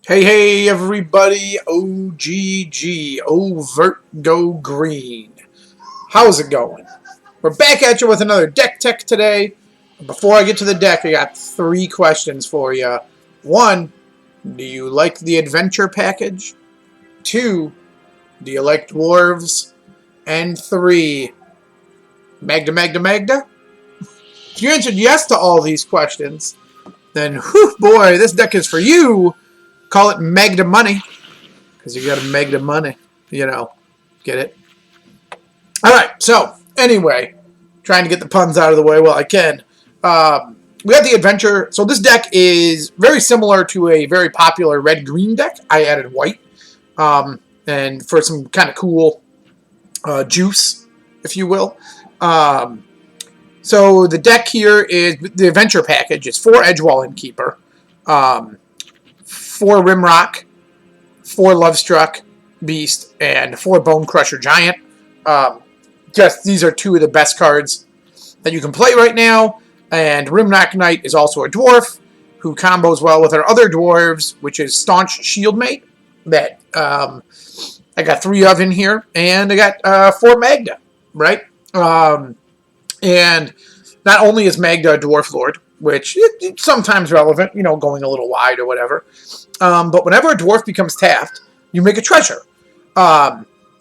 Hey, everybody, OGG, Overt Go Green. How's it going? We're back at you with another deck tech today. Before I get to the deck, I got 3 questions for you. 1, do you like the adventure package? 2, do you like dwarves? And 3, Magda? If you answered yes to all these questions, then, whew, boy, this deck is for you. Call it Magda Money, because you got to Magda Money, get it? Alright, so, anyway, trying to get the puns out of the way while I can. We got the adventure. So this deck is very similar to a very popular red-green deck. I added white, and for some kind of cool juice, if you will. So the deck here is the adventure package. It's 4 Edgewall Innkeeper, 4 Rimrock, 4 Lovestruck Beast, and 4 Bone Crusher Giant. These are 2 of the best cards that you can play right now. And Rimrock Knight is also a dwarf who combos well with our other dwarves, which is Staunch Shieldmate that I got 3 of in here, and I got 4 Magda, right? And not only is Magda a Dwarf Lord, which it's sometimes relevant, going a little wide or whatever, but whenever a dwarf becomes tapped, you make a treasure.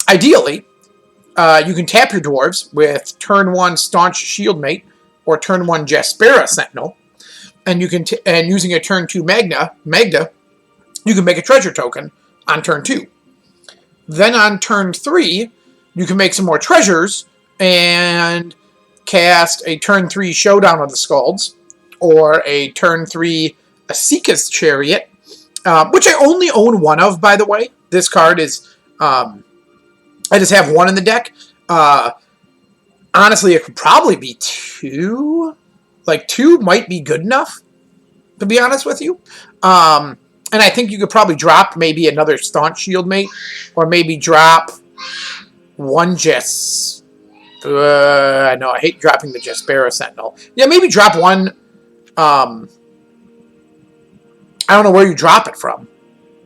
Ideally, you can tap your dwarves with turn 1 Staunch Shieldmate or turn 1 Jaspera Sentinel, and you can and using a turn 2 Magda, you can make a treasure token on turn 2. Then on turn 3, you can make some more treasures and cast a turn 3 Showdown of the Skalds or a turn 3 Asika's Chariot, which I only own 1 of, by the way. This card is, I just have 1 in the deck. Honestly, it could probably be 2. Like, 2 might be good enough, to be honest with you. And I think you could probably drop maybe another Staunch Shieldmate, or maybe drop 1 I know, I hate dropping the Jaspera Sentinel. Yeah, maybe drop 1. I don't know where you drop it from.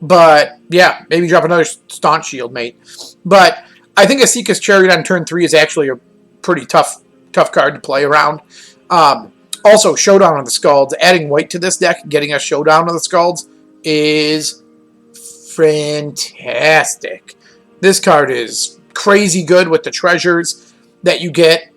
But, yeah, maybe drop another Staunch Shieldmate. But I think Asika's Chariot on turn 3 is actually a pretty tough card to play around. Also, Showdown of the Skalds. Adding white to this deck, getting a Showdown of the Skalds, is fantastic. This card is crazy good with the treasures that you get.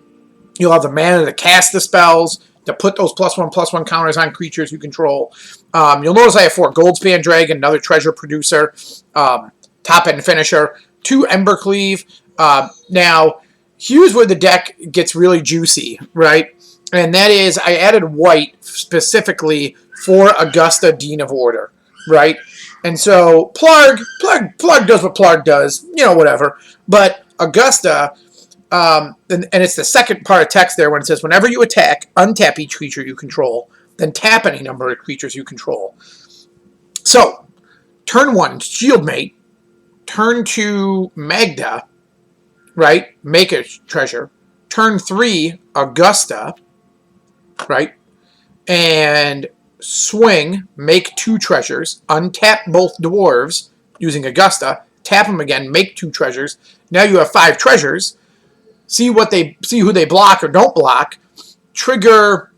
You'll have the mana to cast the spells, to put those +1/+1 counters on creatures you control. You'll notice I have 4 Goldspan Dragon, another treasure producer, top-end finisher, 2 Embercleave. Now, here's where the deck gets really juicy, right? And that is, I added white specifically for Augusta, Dean of Order, right? And so, Plug does what Plug does, whatever. But Augusta, and it's the second part of text there when it says, whenever you attack, untap each creature you control, then tap any number of creatures you control. So, turn 1, Shieldmate. Turn 2, Magda, right? Make a treasure. Turn 3, Augusta, right? And swing, make 2 treasures. Untap both dwarves using Augusta. Tap them again, make 2 treasures. Now you have 5 treasures. See who they block or don't block. Trigger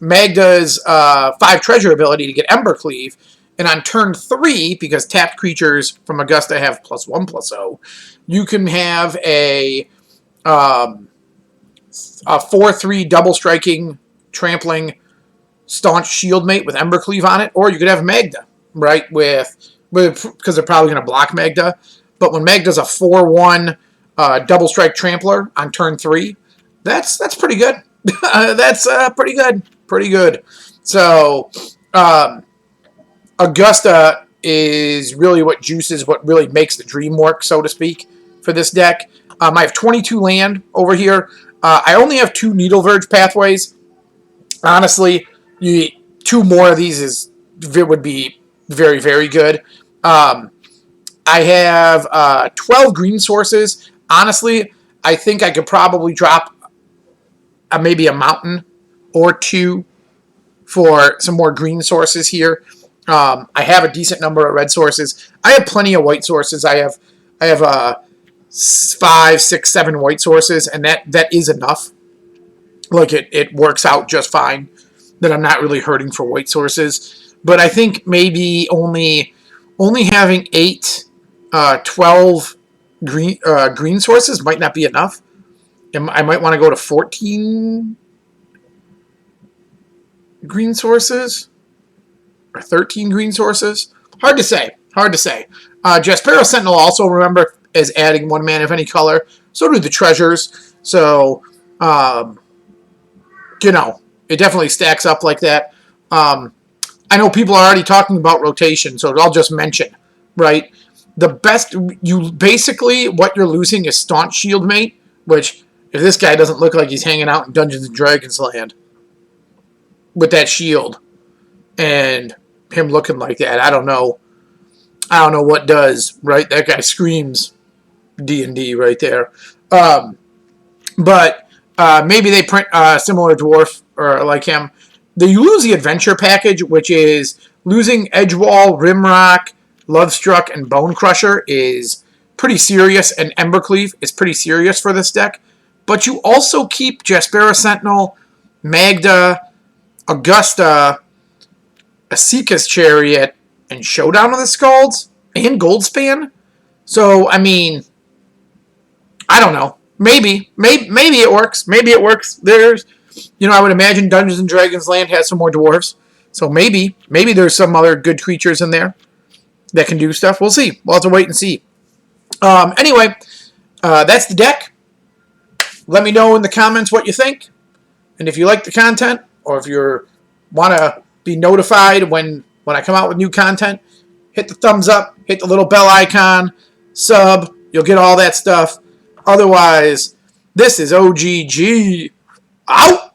Magda's 5 treasure ability to get Embercleave. And on turn 3, because tapped creatures from Augusta have +1/+0, you can have a 4/3 double striking, trampling, Staunch Shieldmate with Embercleave on it, or you could have Magda, right? Because they're probably going to block Magda. But when Magda's a 4/1 double strike trampler on turn 3, that's pretty good. That's pretty good. So Augusta is really what juices, what really makes the dream work, so to speak, for this deck. I have 22 land over here. I only have 2 Needle Verge pathways. Honestly, 2 more of these would be very, very good. I have 12 green sources. Honestly, I think I could probably drop maybe a mountain or 2 for some more green sources here. I have a decent number of red sources. I have plenty of white sources. I have 5, 6, 7 white sources, and that is enough. Like it works out just fine. That I'm not really hurting for white sources. But I think maybe only having 8, 12 green sources might not be enough. I might want to go to 14 green sources or 13 green sources. Hard to say. Hard to say. Jaspero Sentinel also, remember, is adding 1 mana of any color. So do the treasures. So, it definitely stacks up like that. I know people are already talking about rotation, so I'll just mention, right? The best, basically, what you're losing is Staunch Shieldmate, which, if this guy doesn't look like he's hanging out in Dungeons and Dragons land with that shield and him looking like that, I don't know what does, right? That guy screams D&D right there. But maybe they print a similar dwarf or like him. You lose the adventure package, which is losing Edgewall, Rimrock, Lovestruck, and Bone Crusher is pretty serious, and Embercleave is pretty serious for this deck. But you also keep Jaspera Sentinel, Magda, Augusta, Asika's Chariot, and Showdown of the Skalds, and Goldspan. So, I mean, I don't know. Maybe it works. Maybe it works. I would imagine Dungeons and Dragons land has some more dwarves. So maybe there's some other good creatures in there that can do stuff. We'll see. We'll have to wait and see. Anyway, that's the deck. Let me know in the comments what you think. And if you like the content, or if you want to be notified when I come out with new content, hit the thumbs up, hit the little bell icon, sub. You'll get all that stuff. Otherwise, this is OGG. Out!